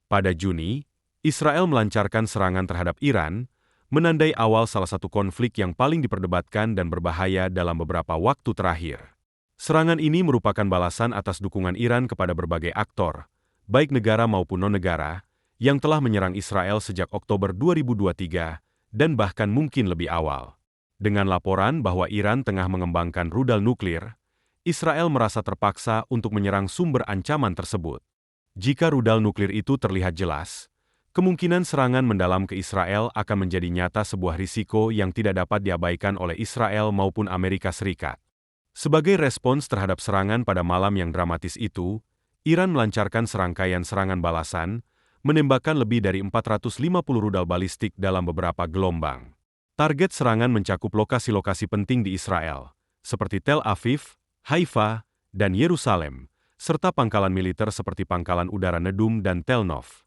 Pada Juni, Israel melancarkan serangan terhadap Iran, menandai awal salah satu konflik yang paling diperdebatkan dan berbahaya dalam beberapa waktu terakhir. Serangan ini merupakan balasan atas dukungan Iran kepada berbagai aktor, baik negara maupun non-negara, yang telah menyerang Israel sejak Oktober 2023 dan bahkan mungkin lebih awal. Dengan laporan bahwa Iran tengah mengembangkan rudal nuklir, Israel merasa terpaksa untuk menyerang sumber ancaman tersebut. Jika rudal nuklir itu terlihat jelas, kemungkinan serangan mendalam ke Israel akan menjadi nyata, sebuah risiko yang tidak dapat diabaikan oleh Israel maupun Amerika Serikat. Sebagai respons terhadap serangan pada malam yang dramatis itu, Iran melancarkan serangkaian serangan balasan, menembakkan lebih dari 450 rudal balistik dalam beberapa gelombang. Target serangan mencakup lokasi-lokasi penting di Israel, seperti Tel Aviv, Haifa, dan Yerusalem, serta pangkalan militer seperti Pangkalan Udara Nedum dan Tel Nov.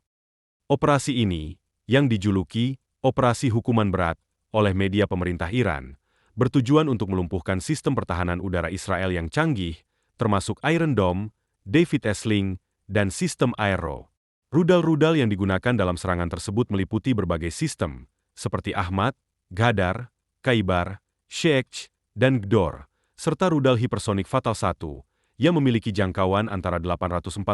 Operasi ini, yang dijuluki Operasi Hukuman Berat oleh media pemerintah Iran, bertujuan untuk melumpuhkan sistem pertahanan udara Israel yang canggih, termasuk Iron Dome, David Sling, dan sistem Aero. Rudal-rudal yang digunakan dalam serangan tersebut meliputi berbagai sistem, seperti Ahmad, Ghadar, Khaibar, Sheikh, dan Gdor, serta rudal hipersonik Fatal 1, yang memiliki jangkauan antara 840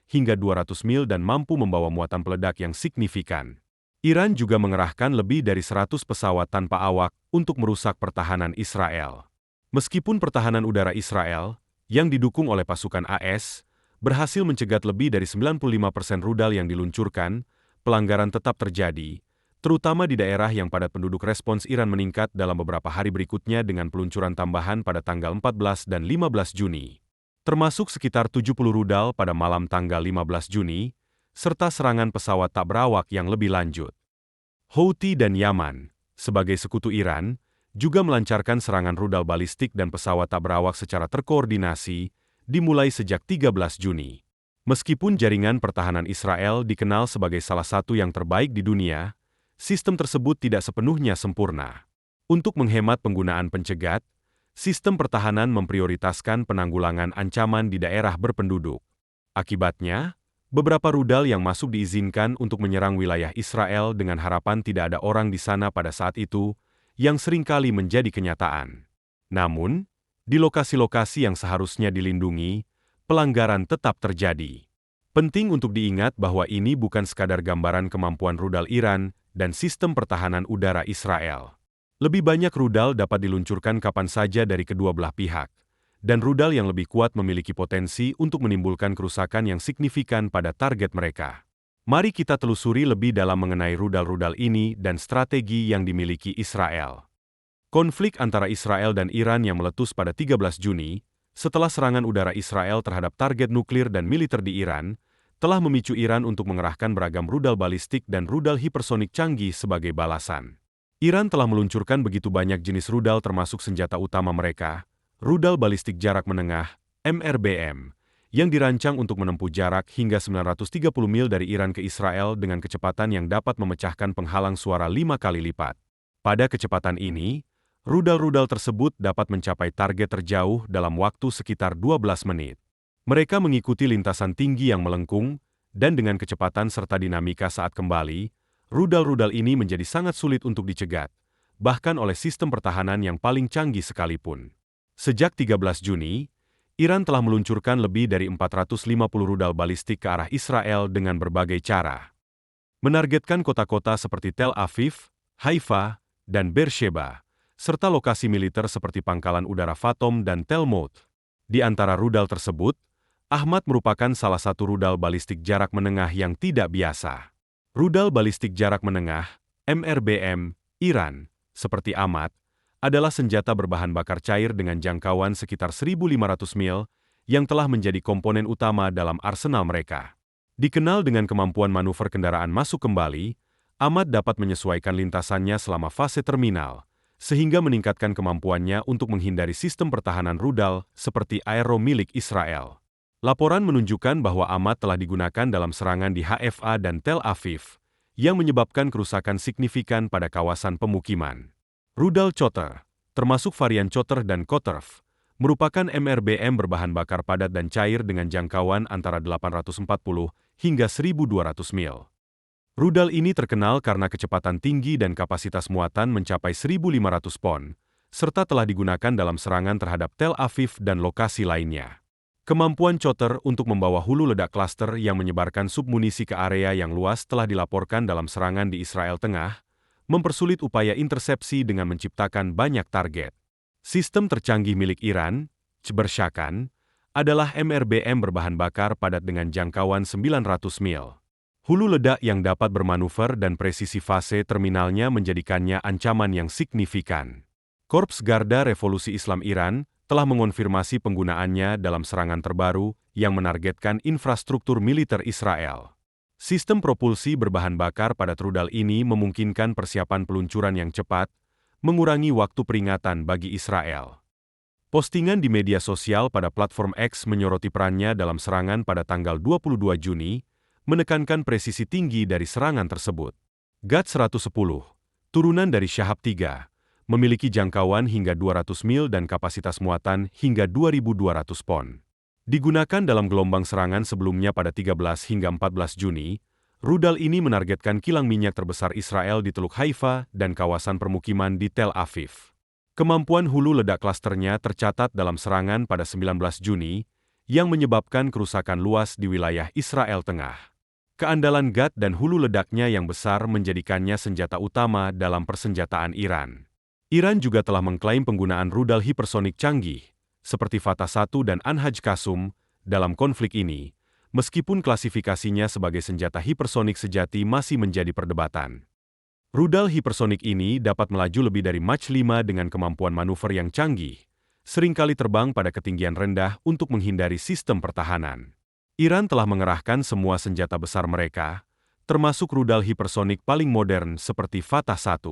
hingga 200 mil dan mampu membawa muatan peledak yang signifikan. Iran juga mengerahkan lebih dari 100 pesawat tanpa awak untuk merusak pertahanan Israel. Meskipun pertahanan udara Israel, yang didukung oleh pasukan AS, berhasil mencegat lebih dari 95% rudal yang diluncurkan, pelanggaran tetap terjadi, terutama di daerah yang padat penduduk. Respons Iran meningkat dalam beberapa hari berikutnya dengan peluncuran tambahan pada tanggal 14 dan 15 Juni. Termasuk sekitar 70 rudal pada malam tanggal 15 Juni, serta serangan pesawat tak berawak yang lebih lanjut. Houthi dan Yaman, sebagai sekutu Iran, juga melancarkan serangan rudal balistik dan pesawat tak berawak secara terkoordinasi, dimulai sejak 13 Juni. Meskipun jaringan pertahanan Israel dikenal sebagai salah satu yang terbaik di dunia, sistem tersebut tidak sepenuhnya sempurna. Untuk menghemat penggunaan pencegat, sistem pertahanan memprioritaskan penanggulangan ancaman di daerah berpenduduk. Akibatnya, beberapa rudal yang masuk diizinkan untuk menyerang wilayah Israel dengan harapan tidak ada orang di sana pada saat itu, yang seringkali menjadi kenyataan. Namun, di lokasi-lokasi yang seharusnya dilindungi, pelanggaran tetap terjadi. Penting untuk diingat bahwa ini bukan sekadar gambaran kemampuan rudal Iran dan sistem pertahanan udara Israel. Lebih banyak rudal dapat diluncurkan kapan saja dari kedua belah pihak, dan rudal yang lebih kuat memiliki potensi untuk menimbulkan kerusakan yang signifikan pada target mereka. Mari kita telusuri lebih dalam mengenai rudal-rudal ini dan strategi yang dimiliki Israel. Konflik antara Israel dan Iran yang meletus pada 13 Juni, setelah serangan udara Israel terhadap target nuklir dan militer di Iran, telah memicu Iran untuk mengerahkan beragam rudal balistik dan rudal hipersonik canggih sebagai balasan. Iran telah meluncurkan begitu banyak jenis rudal termasuk senjata utama mereka, rudal balistik jarak menengah, MRBM, yang dirancang untuk menempuh jarak hingga 930 mil dari Iran ke Israel dengan kecepatan yang dapat memecahkan penghalang suara 5 kali lipat. Pada kecepatan ini, rudal-rudal tersebut dapat mencapai target terjauh dalam waktu sekitar 12 menit. Mereka mengikuti lintasan tinggi yang melengkung, dan dengan kecepatan serta dinamika saat kembali, rudal-rudal ini menjadi sangat sulit untuk dicegat, bahkan oleh sistem pertahanan yang paling canggih sekalipun. Sejak 13 Juni, Iran telah meluncurkan lebih dari 450 rudal balistik ke arah Israel dengan berbagai cara. Menargetkan kota-kota seperti Tel Aviv, Haifa, dan Beersheba, serta lokasi militer seperti Pangkalan Udara Fatom dan Tel Mot. Di antara rudal tersebut, Ahmad merupakan salah satu rudal balistik jarak menengah yang tidak biasa. Rudal balistik jarak menengah, MRBM, Iran, seperti Ahmad, adalah senjata berbahan bakar cair dengan jangkauan sekitar 1.500 mil, yang telah menjadi komponen utama dalam arsenal mereka. Dikenal dengan kemampuan manuver kendaraan masuk kembali, Ahmad dapat menyesuaikan lintasannya selama fase terminal, sehingga meningkatkan kemampuannya untuk menghindari sistem pertahanan rudal seperti Aero milik Israel. Laporan menunjukkan bahwa Ahmad telah digunakan dalam serangan di Haifa dan Tel Aviv, yang menyebabkan kerusakan signifikan pada kawasan pemukiman. Rudal Choter, termasuk varian Choter dan Koterv, merupakan MRBM berbahan bakar padat dan cair dengan jangkauan antara 840 hingga 1.200 mil. Rudal ini terkenal karena kecepatan tinggi dan kapasitas muatan mencapai 1.500 pon, serta telah digunakan dalam serangan terhadap Tel Aviv dan lokasi lainnya. Kemampuan Choter untuk membawa hulu ledak klaster yang menyebarkan submunisi ke area yang luas telah dilaporkan dalam serangan di Israel Tengah, mempersulit upaya intersepsi dengan menciptakan banyak target. Sistem tercanggih milik Iran, Bershakan, adalah MRBM berbahan bakar padat dengan jangkauan 900 mil. Hulu ledak yang dapat bermanuver dan presisi fase terminalnya menjadikannya ancaman yang signifikan. Korps Garda Revolusi Islam Iran telah mengonfirmasi penggunaannya dalam serangan terbaru yang menargetkan infrastruktur militer Israel. Sistem propulsi berbahan bakar padat rudal ini memungkinkan persiapan peluncuran yang cepat, mengurangi waktu peringatan bagi Israel. Postingan di media sosial pada platform X menyoroti perannya dalam serangan pada tanggal 22 Juni, menekankan presisi tinggi dari serangan tersebut. GAT-110, turunan dari Shahab 3, memiliki jangkauan hingga 200 mil dan kapasitas muatan hingga 2.200 pon. Digunakan dalam gelombang serangan sebelumnya pada 13 hingga 14 Juni, rudal ini menargetkan kilang minyak terbesar Israel di Teluk Haifa dan kawasan permukiman di Tel Aviv. Kemampuan hulu ledak klasternya tercatat dalam serangan pada 19 Juni, yang menyebabkan kerusakan luas di wilayah Israel Tengah. Keandalan GAT dan hulu ledaknya yang besar menjadikannya senjata utama dalam persenjataan Iran. Iran juga telah mengklaim penggunaan rudal hipersonik canggih, seperti Fatah 1 dan Anhaj Qasem, dalam konflik ini, meskipun klasifikasinya sebagai senjata hipersonik sejati masih menjadi perdebatan. Rudal hipersonik ini dapat melaju lebih dari Mach 5 dengan kemampuan manuver yang canggih, seringkali terbang pada ketinggian rendah untuk menghindari sistem pertahanan. Iran telah mengerahkan semua senjata besar mereka, termasuk rudal hipersonik paling modern seperti Fatah 1.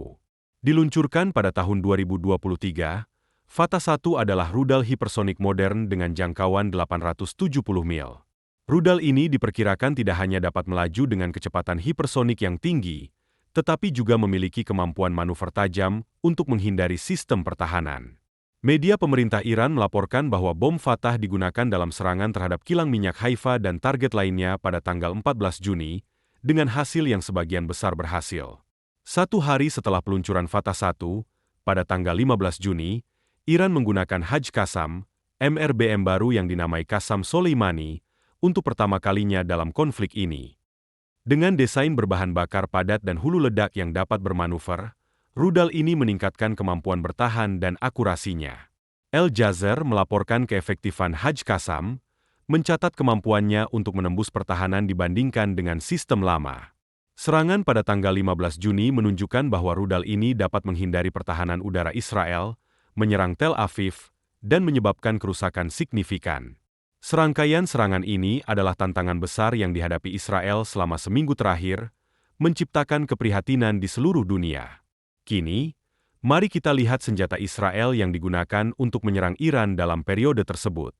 Diluncurkan pada tahun 2023, Fatah 1 adalah rudal hipersonik modern dengan jangkauan 870 mil. Rudal ini diperkirakan tidak hanya dapat melaju dengan kecepatan hipersonik yang tinggi, tetapi juga memiliki kemampuan manuver tajam untuk menghindari sistem pertahanan. Media pemerintah Iran melaporkan bahwa bom Fatah digunakan dalam serangan terhadap kilang minyak Haifa dan target lainnya pada tanggal 14 Juni, dengan hasil yang sebagian besar berhasil. 1 hari setelah peluncuran Fatah 1, pada tanggal 15 Juni, Iran menggunakan Haj Qasem, MRBM baru yang dinamai Qasem Soleimani, untuk pertama kalinya dalam konflik ini. Dengan desain berbahan bakar padat dan hulu ledak yang dapat bermanuver, rudal ini meningkatkan kemampuan bertahan dan akurasinya. Al Jazeera melaporkan keefektifan Haj Qasem, mencatat kemampuannya untuk menembus pertahanan dibandingkan dengan sistem lama. Serangan pada tanggal 15 Juni menunjukkan bahwa rudal ini dapat menghindari pertahanan udara Israel, menyerang Tel Aviv, dan menyebabkan kerusakan signifikan. Serangkaian serangan ini adalah tantangan besar yang dihadapi Israel selama seminggu terakhir, menciptakan keprihatinan di seluruh dunia. Kini, mari kita lihat senjata Israel yang digunakan untuk menyerang Iran dalam periode tersebut.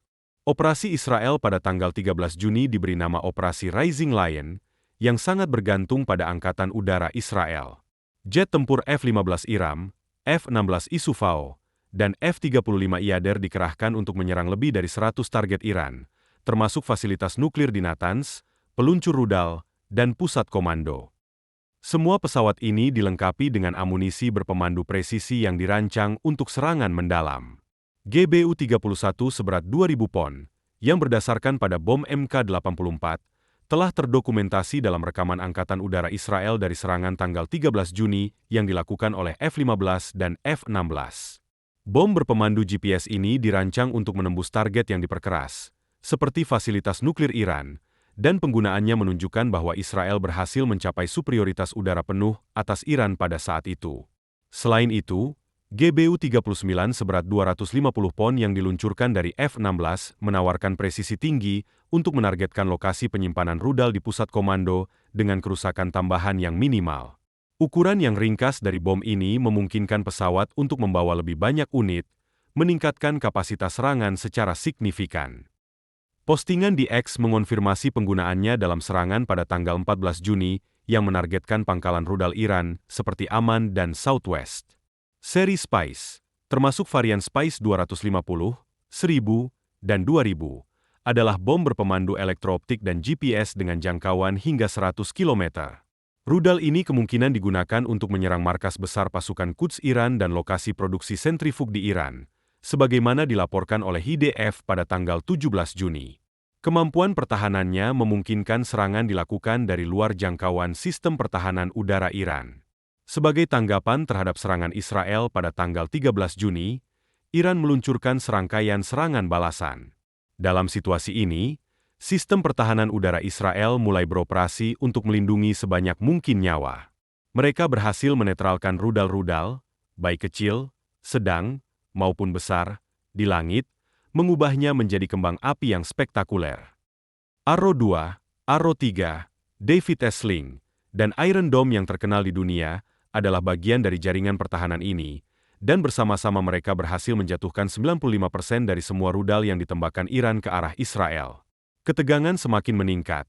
Operasi Israel pada tanggal 13 Juni diberi nama Operasi Rising Lion, yang sangat bergantung pada Angkatan Udara Israel. Jet tempur F-15 Iram, F-16 Isufao, dan F-35 Iyader dikerahkan untuk menyerang lebih dari 100 target Iran, termasuk fasilitas nuklir di Natanz, peluncur rudal, dan pusat komando. Semua pesawat ini dilengkapi dengan amunisi berpemandu presisi yang dirancang untuk serangan mendalam. GBU-31 seberat 2.000 pon, yang berdasarkan pada bom MK-84, telah terdokumentasi dalam rekaman Angkatan Udara Israel dari serangan tanggal 13 Juni yang dilakukan oleh F-15 dan F-16. Bom berpemandu GPS ini dirancang untuk menembus target yang diperkeras, seperti fasilitas nuklir Iran, dan penggunaannya menunjukkan bahwa Israel berhasil mencapai superioritas udara penuh atas Iran pada saat itu. Selain itu, GBU-39 seberat 250 pon yang diluncurkan dari F-16 menawarkan presisi tinggi untuk menargetkan lokasi penyimpanan rudal di pusat komando dengan kerusakan tambahan yang minimal. Ukuran yang ringkas dari bom ini memungkinkan pesawat untuk membawa lebih banyak unit, meningkatkan kapasitas serangan secara signifikan. Postingan di X mengonfirmasi penggunaannya dalam serangan pada tanggal 14 Juni yang menargetkan pangkalan rudal Iran seperti Aman dan Southwest. Seri Spice, termasuk varian Spice 250, 1000, dan 2000, adalah bom berpemandu elektrooptik dan GPS dengan jangkauan hingga 100 km. Rudal ini kemungkinan digunakan untuk menyerang markas besar pasukan Quds Iran dan lokasi produksi sentrifug di Iran, sebagaimana dilaporkan oleh IDF pada tanggal 17 Juni. Kemampuan pertahanannya memungkinkan serangan dilakukan dari luar jangkauan sistem pertahanan udara Iran. Sebagai tanggapan terhadap serangan Israel pada tanggal 13 Juni, Iran meluncurkan serangkaian serangan balasan. Dalam situasi ini, sistem pertahanan udara Israel mulai beroperasi untuk melindungi sebanyak mungkin nyawa. Mereka berhasil menetralkan rudal-rudal, baik kecil, sedang, maupun besar, di langit, mengubahnya menjadi kembang api yang spektakuler. Arrow 2, Arrow 3, David S. Sling, dan Iron Dome yang terkenal di dunia adalah bagian dari jaringan pertahanan ini, dan bersama-sama mereka berhasil menjatuhkan 95% dari semua rudal yang ditembakkan Iran ke arah Israel. Ketegangan semakin meningkat,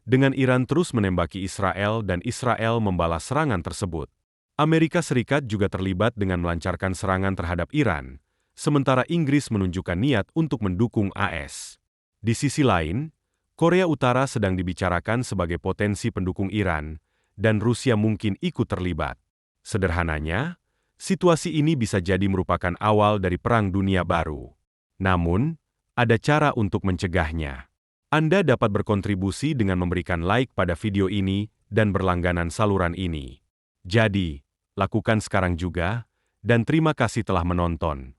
dengan Iran terus menembaki Israel dan Israel membalas serangan tersebut. Amerika Serikat juga terlibat dengan melancarkan serangan terhadap Iran, sementara Inggris menunjukkan niat untuk mendukung AS. Di sisi lain, Korea Utara sedang dibicarakan sebagai potensi pendukung Iran, dan Rusia mungkin ikut terlibat. Sederhananya, situasi ini bisa jadi merupakan awal dari Perang Dunia Baru. Namun, ada cara untuk mencegahnya. Anda dapat berkontribusi dengan memberikan like pada video ini dan berlangganan saluran ini. Jadi, lakukan sekarang juga, dan terima kasih telah menonton.